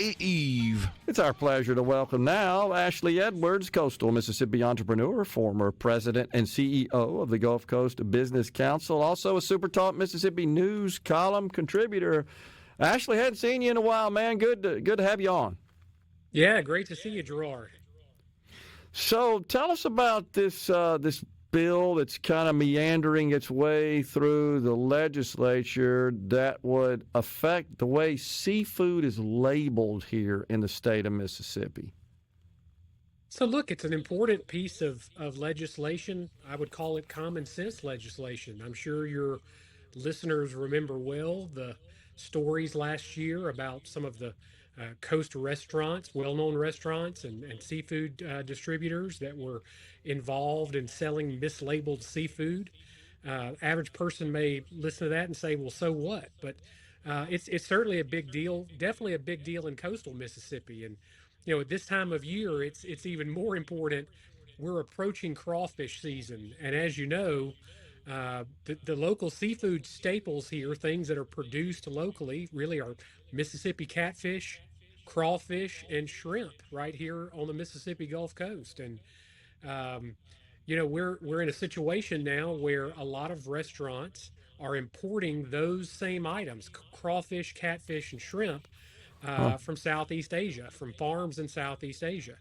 Eve. It's our pleasure to welcome now Ashely Edwards, coastal Mississippi entrepreneur, former president and CEO of the Gulf Coast Business Council, also a SuperTalk Mississippi News column contributor. Ashely, hadn't seen you in a while, man. Good to have you on. Yeah, great to see you, Gerard. So tell us about this bill that's kind of meandering its way through the legislature that would affect the way seafood is labeled here in the state of Mississippi. So look, it's an important piece of legislation. I would call it common sense legislation. I'm sure your listeners remember well the stories last year about some of the coast restaurants, well-known restaurants and seafood distributors that were involved in selling mislabeled seafood. Average person may listen to that and say, "Well, so what?" But it's certainly a big deal. Definitely a big deal in coastal Mississippi. And at this time of year, it's even more important. We're approaching crawfish season, and as you know, the local seafood staples here, things that are produced locally, really are Mississippi catfish, crawfish, and shrimp right here on the Mississippi Gulf Coast. And we're in a situation now where a lot of restaurants are importing those same items, crawfish, catfish, and shrimp, from Southeast Asia, from farms in Southeast Asia.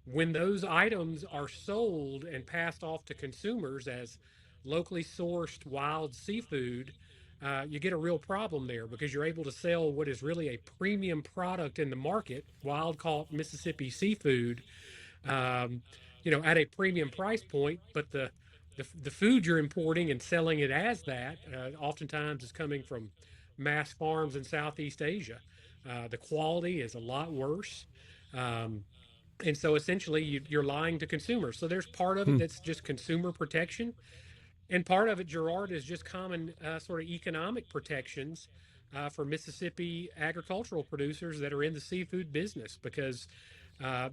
When those items are sold and passed off to consumers as locally sourced wild seafood, you get a real problem there because you're able to sell what is really a premium product in the market, wild caught Mississippi seafood, at a premium price point. But the food you're importing and selling it as that, oftentimes is coming from mass farms in Southeast Asia. The quality is a lot worse. And so essentially you're lying to consumers. So there's part of it that's just consumer protection. And part of it, Gerard, is just common sort of economic protections for Mississippi agricultural producers that are in the seafood business, because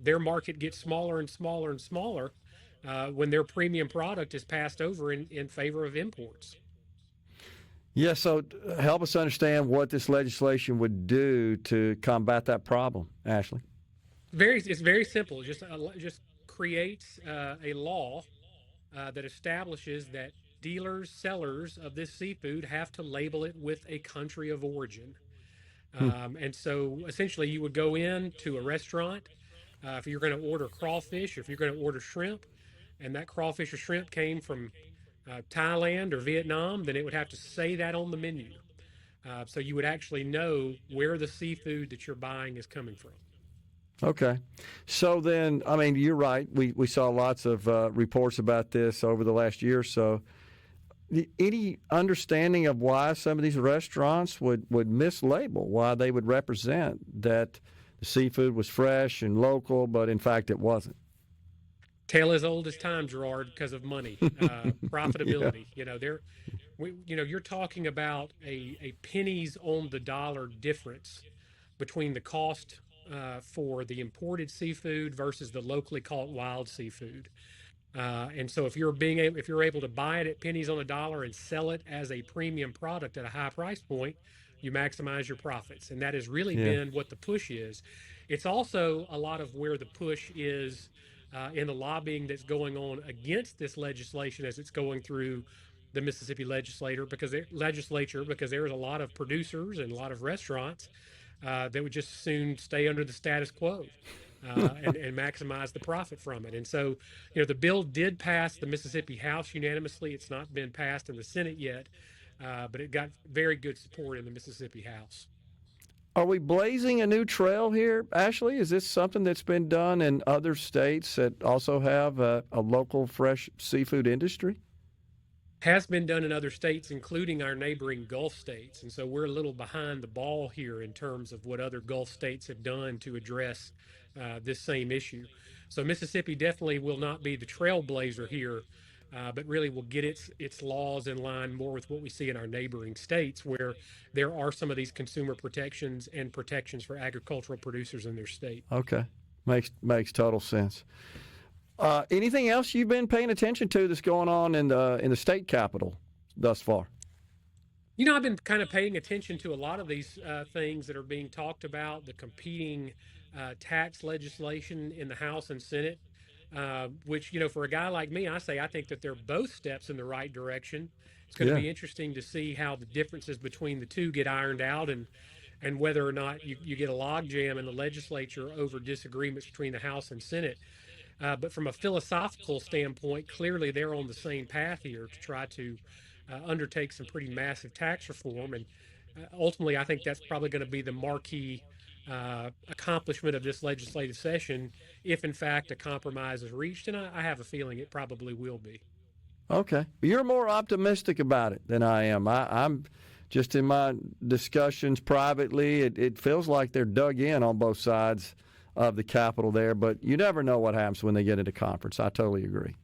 their market gets smaller and smaller and smaller when their premium product is passed over in favor of imports. Yeah, so help us understand what this legislation would do to combat that problem, Ashely. It's very simple. Just creates a law that establishes that dealers, sellers of this seafood have to label it with a country of origin. And so essentially you would go into a restaurant, if you're going to order crawfish, or if you're going to order shrimp, and that crawfish or shrimp came from Thailand or Vietnam, then it would have to say that on the menu. So you would actually know where the seafood that you're buying is coming from. Okay. So then, I mean, you're right. We saw lots of reports about this over the last year or so. Any understanding of why some of these restaurants would mislabel, why they would represent that the seafood was fresh and local, but in fact it wasn't? Tale as old as time, Gerard, because of money, profitability. Yeah. You're talking about a pennies on the dollar difference between the cost for the imported seafood versus the locally caught wild seafood. And so if you're able to buy it at pennies on the dollar and sell it as a premium product at a high price point, you maximize your profits. And that has really been what the push is. It's also a lot of where the push is in the lobbying that's going on against this legislation as it's going through the Mississippi legislature, because there is a lot of producers and a lot of restaurants that would just soon stay under the status quo and maximize the profit from it. And so, the bill did pass the Mississippi House unanimously. It's not been passed in the Senate yet, but it got very good support in the Mississippi House. Are we blazing a new trail here, Ashely? Is this something that's been done in other states that also have a local fresh seafood industry? Has been done in other states, including our neighboring Gulf states. And so we're a little behind the ball here in terms of what other Gulf states have done to address this same issue. So Mississippi definitely will not be the trailblazer here, but really will get its laws in line more with what we see in our neighboring states, where there are some of these consumer protections and protections for agricultural producers in their state. Okay, makes total sense. Anything else you've been paying attention to that's going on in the state capitol thus far? I've been kind of paying attention to a lot of these things that are being talked about, the competing tax legislation in the House and Senate, which, for a guy like me, I think that they're both steps in the right direction. It's going to Yeah. be interesting to see how the differences between the two get ironed out, and whether or not you get a logjam in the legislature over disagreements between the House and Senate. But from a philosophical standpoint, clearly they're on the same path here to try to undertake some pretty massive tax reform. And ultimately, I think that's probably going to be the marquee accomplishment of this legislative session, if in fact a compromise is reached. And I have a feeling it probably will be. Okay. You're more optimistic about it than I am. I'm just in my discussions privately, it feels like they're dug in on both sides of the Capitol there, but you never know what happens when they get into conference. I totally agree.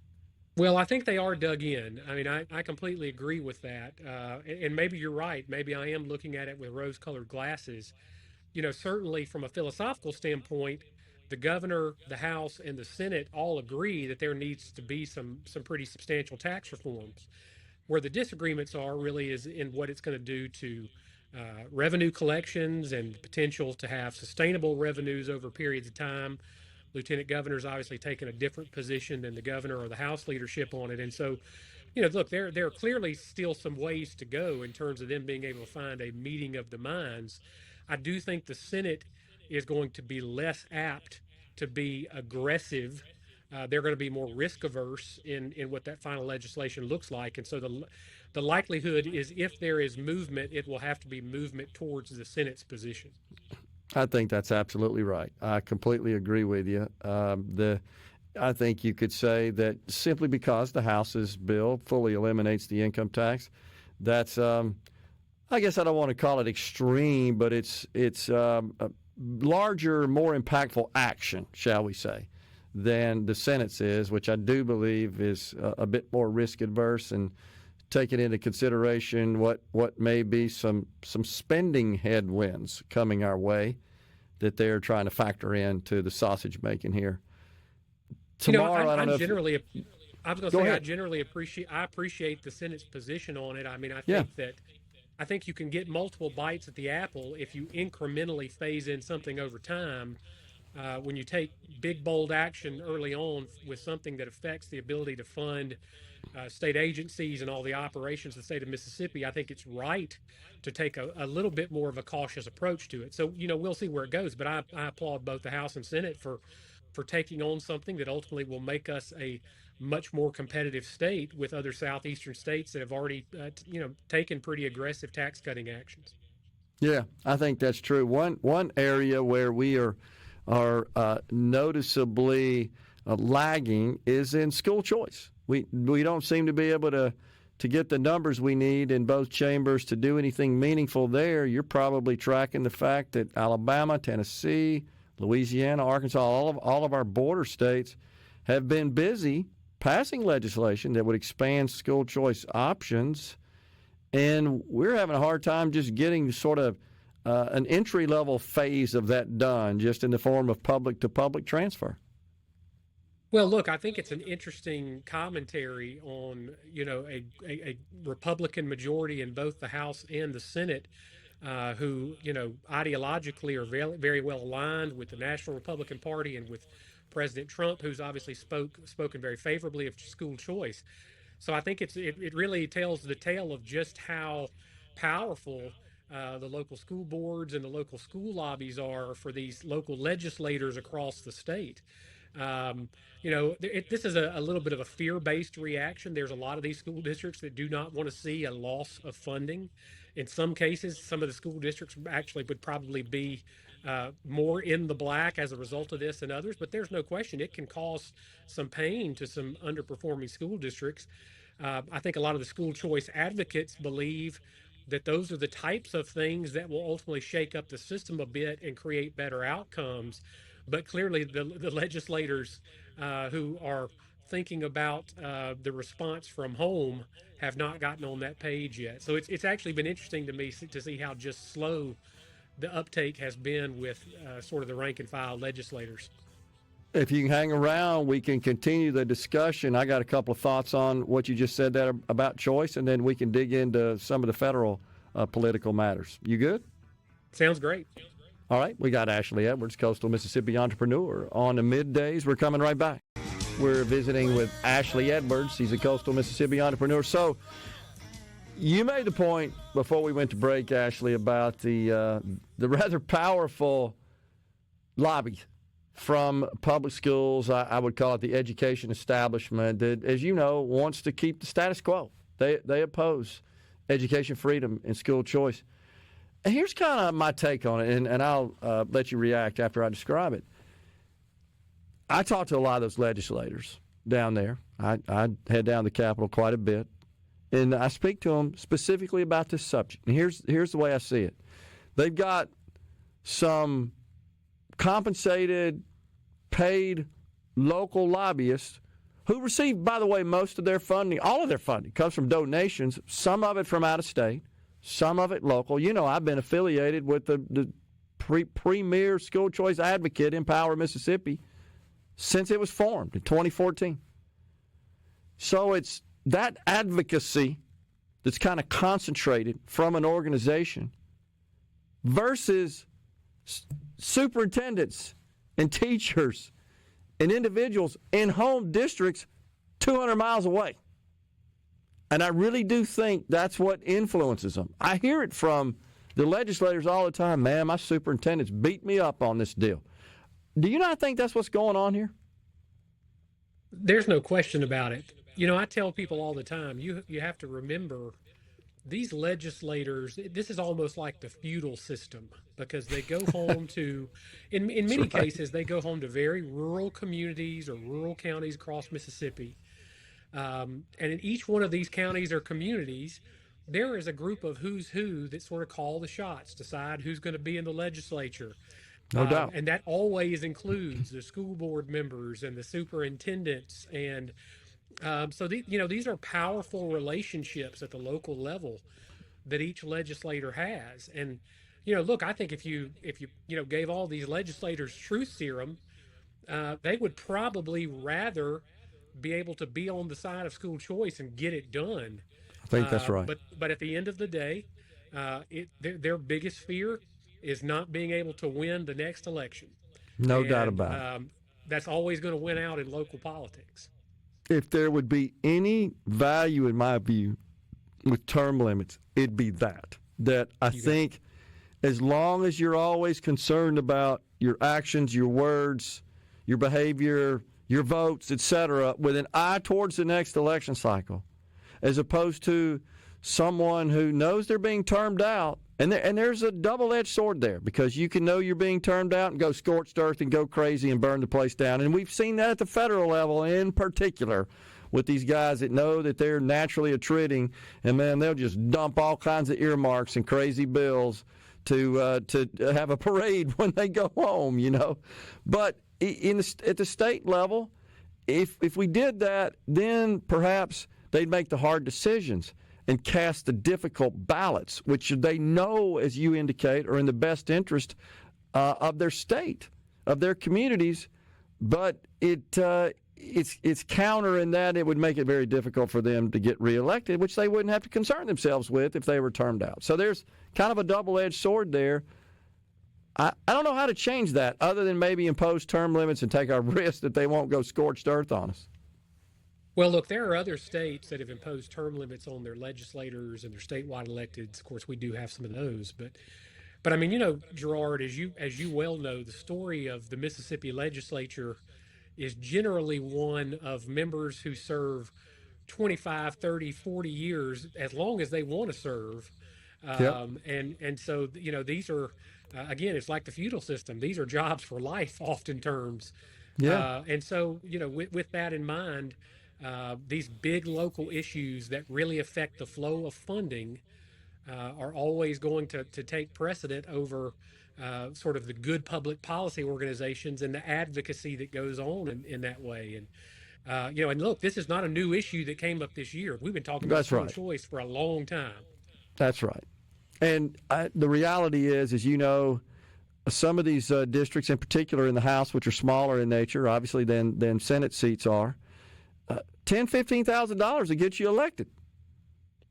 Well, I think they are dug in. I mean, I completely agree with that. And maybe you're right. Maybe I am looking at it with rose colored glasses. Certainly from a philosophical standpoint, the governor, the House, and the Senate all agree that there needs to be some pretty substantial tax reforms. Where the disagreements are really is in what it's going to do to revenue collections and potential to have sustainable revenues over periods of time. Lieutenant governor's obviously taken a different position than the governor or the House leadership on it, and so look, there are clearly still some ways to go in terms of them being able to find a meeting of the minds. I do think the Senate is going to be less apt to be aggressive. They're going to be more risk averse in what that final legislation looks like, and so the likelihood is if there is movement, it will have to be movement towards the Senate's position. I think that's absolutely right. I completely agree with you. I think you could say that simply because the House's bill fully eliminates the income tax, that's I guess I don't want to call it extreme, but it's a larger, more impactful action, shall we say, than the Senate's is, which I do believe is a bit more risk adverse and taking into consideration what may be some spending headwinds coming our way that they're trying to factor into the sausage making here. Tomorrow, I don't know. I was going to say, I appreciate the Senate's position on it. I mean, I think you can get multiple bites at the apple if you incrementally phase in something over time. When you take big, bold action early on with something that affects the ability to fund state agencies and all the operations of the state of Mississippi, I think it's right to take a little bit more of a cautious approach to it. So, we'll see where it goes. But I applaud both the House and Senate for taking on something that ultimately will make us a much more competitive state with other southeastern states that have already, taken pretty aggressive tax cutting actions. Yeah, I think that's true. One area where we are noticeably lagging is in school choice. We don't seem to be able to get the numbers we need in both chambers to do anything meaningful there. You're probably tracking the fact that Alabama, Tennessee, Louisiana, Arkansas, all of our border states have been busy passing legislation that would expand school choice options, and we're having a hard time just getting sort of an entry-level phase of that done, just in the form of public-to-public transfer. Well, look, I think it's an interesting commentary on, a Republican majority in both the House and the Senate, who, ideologically are very, very well aligned with the National Republican Party and with President Trump, who's obviously spoken very favorably of school choice. So I think it really tells the tale of just how powerful the local school boards and the local school lobbies are for these local legislators across the state. This is a little bit of a fear-based reaction. There's a lot of these school districts that do not want to see a loss of funding. In some cases, some of the school districts actually would probably be more in the black as a result of this than others, but there's no question it can cause some pain to some underperforming school districts. I think a lot of the school choice advocates believe that those are the types of things that will ultimately shake up the system a bit and create better outcomes. But clearly, the legislators who are thinking about the response from home have not gotten on that page yet. So it's actually been interesting to me to see how just slow the uptake has been with sort of the rank and file legislators. If you can hang around, we can continue the discussion. I got a couple of thoughts on what you just said there about choice, and then we can dig into some of the federal political matters. You good? Sounds great. All right, we got Ashely Edwards, Coastal Mississippi entrepreneur, on the middays. We're coming right back. We're visiting with Ashely Edwards. He's a Coastal Mississippi entrepreneur. So you made the point before we went to break, Ashely, about the rather powerful lobby from public schools. I would call it the education establishment that, as you know, wants to keep the status quo. They oppose education freedom and school choice. And here's kind of my take on it, and I'll let you react after I describe it. I talked to a lot of those legislators down there. I head down to the Capitol quite a bit, and I speak to them specifically about this subject. And here's the way I see it. They've got some compensated, paid local lobbyists who receive, by the way, most of their funding, all of their funding comes from donations, some of it from out of state, some of it local. You know, I've been affiliated with the premier school choice advocate in Power, Mississippi, since it was formed in 2014. So it's that advocacy that's kind of concentrated from an organization versus superintendents and teachers and individuals in home districts 200 miles away. And I really do think that's what influences them. I hear it from the legislators all the time. Man, my superintendents beat me up on this deal. Do you not think that's what's going on here? There's no question about it. You know, I tell people all the time, you have to remember these legislators, this is almost like the feudal system, because they go home to, in many cases, they go home to very rural communities or rural counties across Mississippi. And in each one of these counties or communities, there is a group of who's who that sort of call the shots, decide who's going to be in the legislature. No doubt. And that always includes the school board members and the superintendents. And so, these are powerful relationships at the local level that each legislator has. And, look, I think if you gave all these legislators truth serum, they would probably rather be able to be on the side of school choice and get it done. I think that's right. But at the end of the day, their biggest fear is not being able to win the next election. No doubt about it. That's always going to win out in local politics. If there would be any value, in my view, with term limits, it'd be that I think as long as you're always concerned about your actions, your words, your behavior, your votes, etc., with an eye towards the next election cycle, as opposed to someone who knows they're being termed out. And there's a double-edged sword there, because you can know you're being termed out and go scorched earth and go crazy and burn the place down. And we've seen that at the federal level in particular with these guys that know that they're naturally attriting, and, man, they'll just dump all kinds of earmarks and crazy bills to have a parade when they go home, But at the state level, if we did that, then perhaps they'd make the hard decisions and cast the difficult ballots, which they know, as you indicate, are in the best interest of their state, of their communities. But it's counter in that it would make it very difficult for them to get reelected, which they wouldn't have to concern themselves with if they were termed out. So there's kind of a double-edged sword there. I don't know how to change that other than maybe impose term limits and take our risk that they won't go scorched earth on us. Well, look, there are other states that have imposed term limits on their legislators and their statewide electeds. Of course, we do have some of those, but I mean, Gerard, as you well know, the story of the Mississippi legislature is generally one of members who serve 25, 30, 40 years, as long as they want to serve. Yep. And so, these are, again, it's like the feudal system. These are jobs for life, often terms. Yeah. And so, with that in mind, these big local issues that really affect the flow of funding are always going to take precedent over sort of the good public policy organizations and the advocacy that goes on in that way. And, and look, this is not a new issue that came up this year. We've been talking about school choice for a long time. That's right. And the reality is, as you know, some of these districts, in particular in the House, which are smaller in nature, obviously, than Senate seats are, $10,000, $15,000 to get you elected.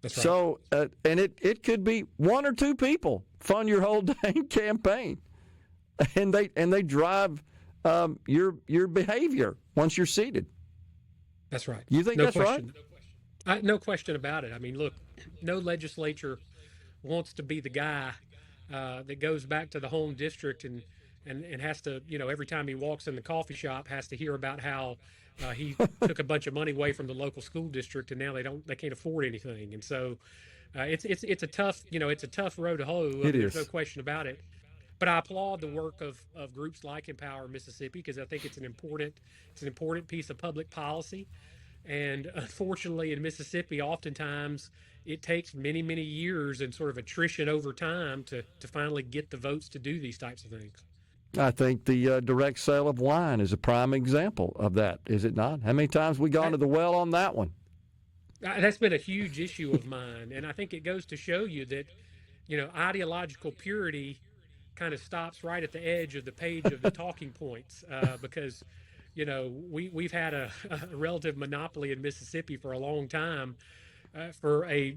That's right. So, and it could be one or two people fund your whole dang campaign, and they drive your behavior once you're seated. That's right. You think No that's right? question. No question about it. I mean, look, no legislature wants to be the guy that goes back to the home district and has to, every time he walks in the coffee shop, has to hear about how he took a bunch of money away from the local school district and now they can't afford anything. And so it's a tough, it's a tough road to hoe. I It mean, there's no is. question about it. But I applaud the work of groups like Empower Mississippi because I think it's an important piece of public policy. And unfortunately, in Mississippi, oftentimes it takes many, many years and sort of attrition over time to finally get the votes to do these types of things. I think the direct sale of wine is a prime example of that, is it not? How many times we gone to the well on that one? That's been a huge issue of mine. And I think it goes to show you that, ideological purity kind of stops right at the edge of the page of the talking points because we've had a relative monopoly in Mississippi for a long time for a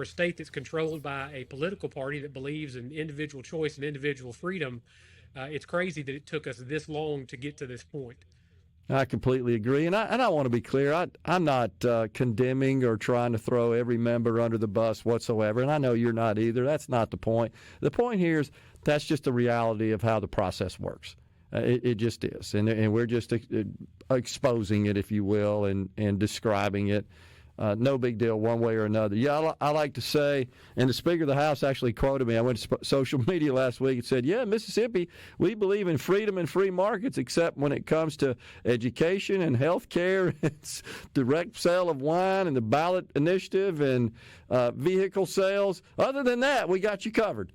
state that's controlled by a political party that believes in individual choice and individual freedom. It's crazy that it took us this long to get to this point. I completely agree, and I want to be clear. I'm not condemning or trying to throw every member under the bus whatsoever, and I know you're not either. That's not the point. The point here is that's just the reality of how the process works. It just is, and we're just exposing it, if you will, and describing it. No big deal one way or another. Yeah, I like to say, and the Speaker of the House actually quoted me. I went to social media last week and said, yeah, Mississippi, we believe in freedom and free markets, except when it comes to education and health care, direct sale of wine and the ballot initiative and vehicle sales. Other than that, we got you covered.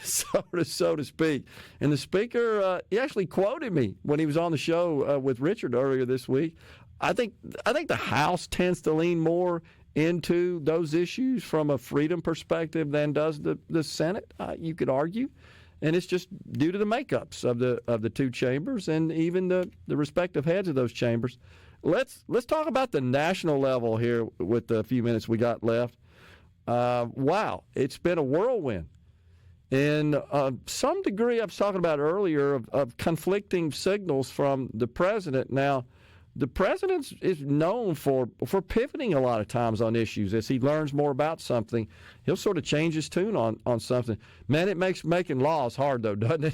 So to speak. And the Speaker, he actually quoted me when he was on the show with Richard earlier this week. I think the House tends to lean more into those issues from a freedom perspective than does the Senate. You could argue, and it's just due to the makeups of the two chambers and even the respective heads of those chambers. Let's talk about the national level here with the few minutes we got left. Wow, it's been a whirlwind. In some degree, I was talking about earlier of conflicting signals from the president. Now, the president is known for pivoting a lot of times on issues. As he learns more about something, he'll sort of change his tune on something. Man, it makes making laws hard, though, doesn't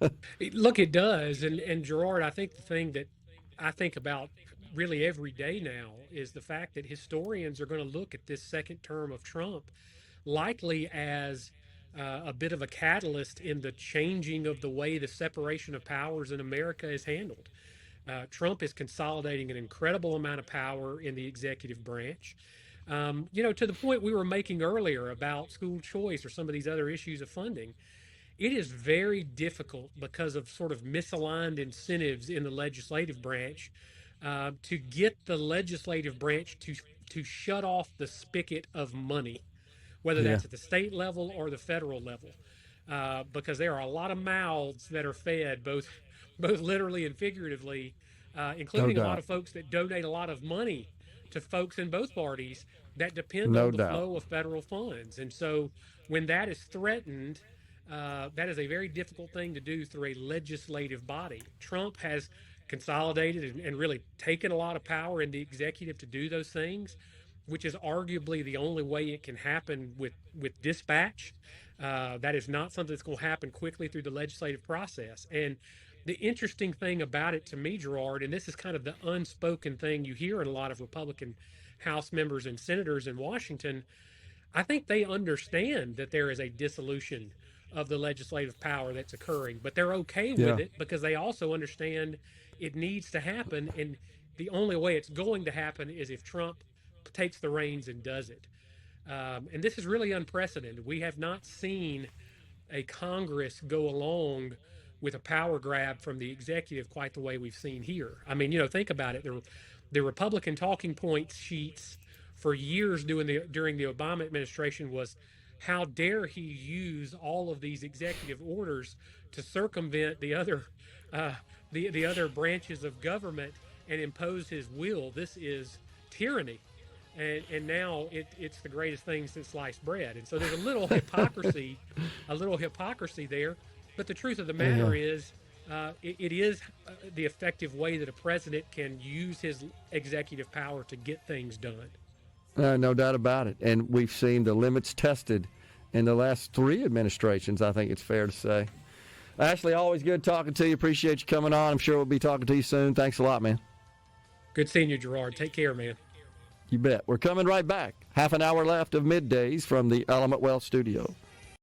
it? Look, it does. And Gerard, I think the thing that I think about really every day now is the fact that historians are going to look at this second term of Trump likely as a bit of a catalyst in the changing of the way the separation of powers in America is handled. Trump is consolidating an incredible amount of power in the executive branch. To the point we were making earlier about school choice or some of these other issues of funding, it is very difficult because of sort of misaligned incentives in the legislative branch to get the legislative branch to shut off the spigot of money, whether that's at the state level or the federal level, because there are a lot of mouths that are fed both literally and figuratively, including a lot of folks that donate a lot of money to folks in both parties that depend on the flow of federal funds. And so when that is threatened, that is a very difficult thing to do through a legislative body. Trump has consolidated and really taken a lot of power in the executive to do those things, which is arguably the only way it can happen with dispatch. That is not something that's going to happen quickly through the legislative process. And the interesting thing about it to me, Gerard, and this is kind of the unspoken thing you hear in a lot of Republican House members and senators in Washington, I think they understand that there is a dissolution of the legislative power that's occurring, but they're okay with it because they also understand it needs to happen. And the only way it's going to happen is if Trump takes the reins and does it. And this is really unprecedented. We have not seen a Congress go along with a power grab from the executive quite the way we've seen here. I mean, think about it. The Republican talking point sheets for years during the Obama administration was, how dare he use all of these executive orders to circumvent the other branches of government and impose his will. This is tyranny. and now it's the greatest thing since sliced bread. And so there's a little hypocrisy there. But the truth of the Yeah. matter is, it is the effective way that a president can use his executive power to get things done. No doubt about it. And we've seen the limits tested in the last 3 administrations, I think it's fair to say. Ashely, always good talking to you. Appreciate you coming on. I'm sure we'll be talking to you soon. Thanks a lot, man. Good seeing you, Gerard. Take care, man. You bet. We're coming right back. Half an hour left of middays from the Element Wealth studio.